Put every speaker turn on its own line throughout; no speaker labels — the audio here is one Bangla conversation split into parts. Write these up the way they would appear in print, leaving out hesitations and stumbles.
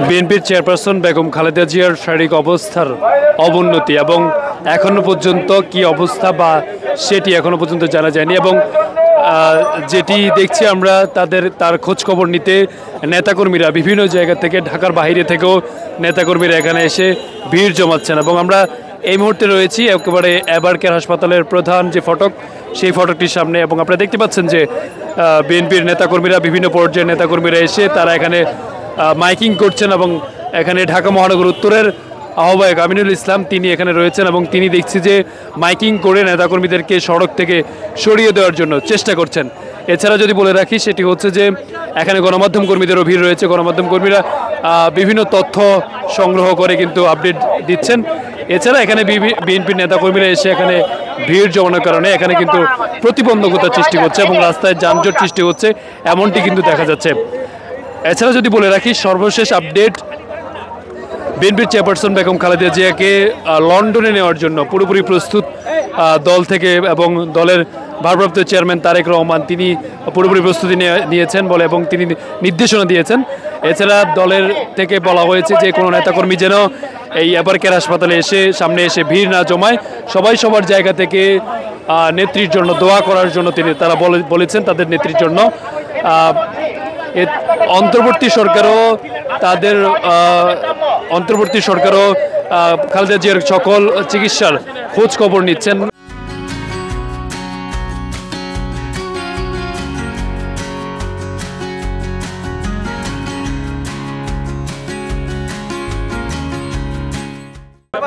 বিএনপির চেয়ারপারসন বেগম খালেদা জিয়ার শারীরিক অবস্থার অবনতি এবং এখনো পর্যন্ত কি অবস্থা বা সেটি এখনো পর্যন্ত জানা যায়নি এবং যেটি দেখছি আমরা তার খোঁজ খবর নিতে নেতাকর্মীরা বিভিন্ন জায়গা থেকে ঢাকার বাইরে থেকেও নেতাকর্মীরা এখানে এসে ভিড় জমাচ্ছেন এবং আমরা এই মুহূর্তে রয়েছি একেবারে এবার কেয়ার হাসপাতালের প্রধান যে ফটক সেই ফটকটির সামনে এবং আপনারা দেখতে পাচ্ছেন যে বিএনপির নেতাকর্মীরা বিভিন্ন পর্যায়ের নেতাকর্মীরা এসে তারা এখানে মাইকিং করছেন এবং এখানে ঢাকা মহানগর উত্তরের আহ্বায়ক আমিনুল ইসলাম তিনি এখানে রয়েছেন এবং তিনি দেখছি যে মাইকিং করে নেতাকর্মীদেরকে সড়ক থেকে সরিয়ে দেওয়ার জন্য চেষ্টা করছেন। এছাড়া যদি বলে রাখি সেটি হচ্ছে যে এখানে গণমাধ্যম কর্মীদেরও ভিড় রয়েছে। গণমাধ্যম কর্মীরা বিভিন্ন তথ্য সংগ্রহ করে কিন্তু আপডেট দিচ্ছেন। এছাড়া এখানে বিএনপির নেতাকর্মীরা এসে এখানে ভিড় জমানোর কারণে এখানে কিন্তু প্রতিবন্ধকতার সৃষ্টি হচ্ছে এবং রাস্তায় যানজট সৃষ্টি হচ্ছে এমনটি কিন্তু দেখা যাচ্ছে। এছাড়া যদি বলে রাখি সর্বশেষ আপডেট বিএনপির চেয়ারপারসন বেগম খালেদা জিয়াকে লন্ডনে নেওয়ার জন্য পুরোপুরি প্রস্তুত দল থেকে এবং দলের ভারপ্রাপ্ত চেয়ারম্যান তারেক রহমান তিনি পুরোপুরি প্রস্তুতি নিয়েছেন বলে এবং তিনি নির্দেশনা দিয়েছেন। এছাড়া দলের থেকে বলা হয়েছে যে কোনো নেতাকর্মী যেন এই এবার কেয়ার হাসপাতালে সামনে এসে ভিড় না জমায়, সবাই সবার জায়গা থেকে নেত্রীর জন্য দোয়া করার জন্য তারা বলেছেন তাদের নেত্রীর জন্য। অন্তর্বর্তী সরকারও খালেদা জিয়ার সকল চিকিৎসার খোঁজ খবর নিচ্ছেন।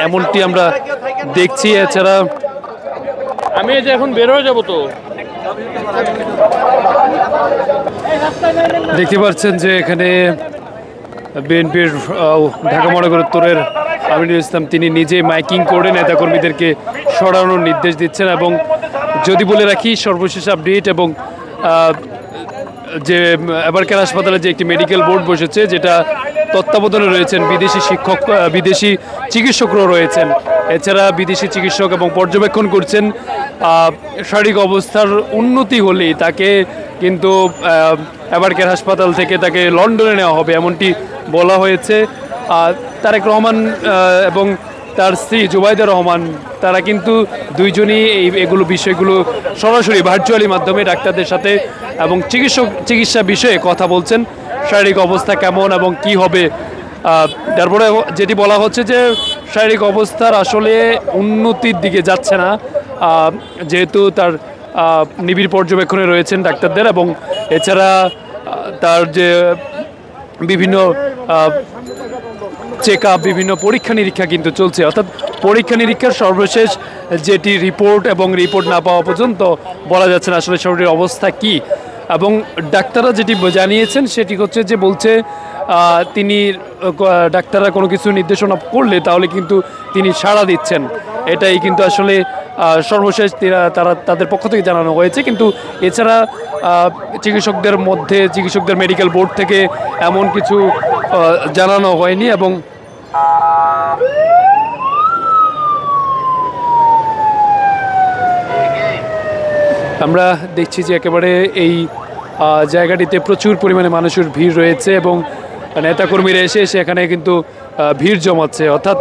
এমনটি আমরা দেখছি। এছাড়া
আমি এই যে এখন বের হয়ে যাবো তো
দেখতে পাচ্ছেন যে এখানে বিএনপির ঢাকা মহানগর উত্তরের আমিনুল ইসলাম তিনি নিজে মাইকিং করে নেতাকর্মীদেরকে সরানোর নির্দেশ দিচ্ছেন এবং যদি বলে রাখি সর্বশেষ আপডেট এবং যে এবার কেয়ার হাসপাতালে যে একটি মেডিকেল বোর্ড বসেছে যেটা তত্ত্বাবধানে রয়েছেন বিদেশি চিকিৎসকরাও রয়েছেন। এছাড়া বিদেশি চিকিৎসক এবং পর্যবেক্ষণ করছেন শারীরিক অবস্থার উন্নতি হলেই তাকে কিন্তু এবার কেয়ার হাসপাতাল থেকে তাকে লন্ডনে নেওয়া হবে এমনটি বলা হয়েছে। তারেক রহমান এবং তার স্ত্রী জুবাইদা রহমান তারা কিন্তু দুইজনই বিষয়গুলো সরাসরি ভার্চুয়ালি মাধ্যমে ডাক্তারদের সাথে এবং চিকিৎসা বিষয়ে কথা বলছেন, শারীরিক অবস্থা কেমন এবং কি হবে। তারপরে যেটি বলা হচ্ছে যে শারীরিক অবস্থার আসলে উন্নতির দিকে যাচ্ছে না, যেহেতু তার নিবিড় পর্যবেক্ষণে রয়েছেন ডাক্তারদের এবং এছাড়া তার যে বিভিন্ন চেক আপ বিভিন্ন পরীক্ষা নিরীক্ষা কিন্তু চলছে, অর্থাৎ পরীক্ষা নিরীক্ষার সর্বশেষ যেটি রিপোর্ট এবং রিপোর্ট না পাওয়া পর্যন্ত বলা যাচ্ছে না আসলে শরীরের অবস্থা কি। এবং ডাক্তাররা যেটি জানিয়েছেন সেটি হচ্ছে যে বলছে ডাক্তাররা কোনো কিছু নির্দেশনা করলে তাহলে কিন্তু তিনি সাড়া দিচ্ছেন, এটাই কিন্তু আসলে সর্বশেষ তাদের পক্ষ থেকে জানানো হয়েছে। কিন্তু এছাড়া চিকিৎসকদের মেডিকেল বোর্ড থেকে এমন কিছু জানানো হয়নি এবং আমরা দেখছি যে একেবারে এই জায়গাটিতে প্রচুর পরিমাণে মানুষের ভিড় রয়েছে এবং নেতাকর্মীরা এসে এখানে কিন্তু ভিড় জমাচ্ছে, অর্থাৎ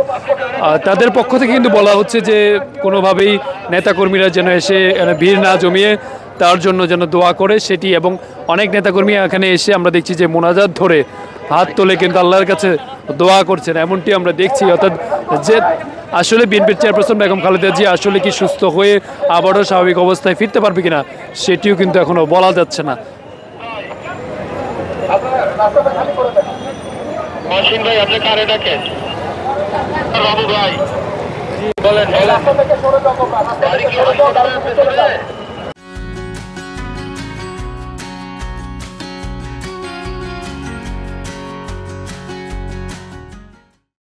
তাদের পক্ষ থেকে কিন্তু বলা হচ্ছে যে কোনোভাবেই নেতাকর্মীরা যেন এসে ভিড় না জমিয়ে তার জন্য যেন দোয়া করে সেটি। এবং অনেক নেতাকর্মী এখানে এসে আমরা দেখছি যে মোনাজাত ধরে হাত তোলে কিন্তু আল্লাহর কাছে দোয়া করছেন এমনটি আমরা দেখছি। অর্থাৎ যে আসলে বিএনপির চেয়ারপারসন বেগম খালেদা জিয়া আসলে কি সুস্থ হয়ে আবারও স্বাভাবিক অবস্থায় ফিরতে পারবে কিনা সেটিও কিন্তু এখনো বলা যাচ্ছে না।
ভাই আপনি কারে ডাকেন? বাবু ভাই বলেন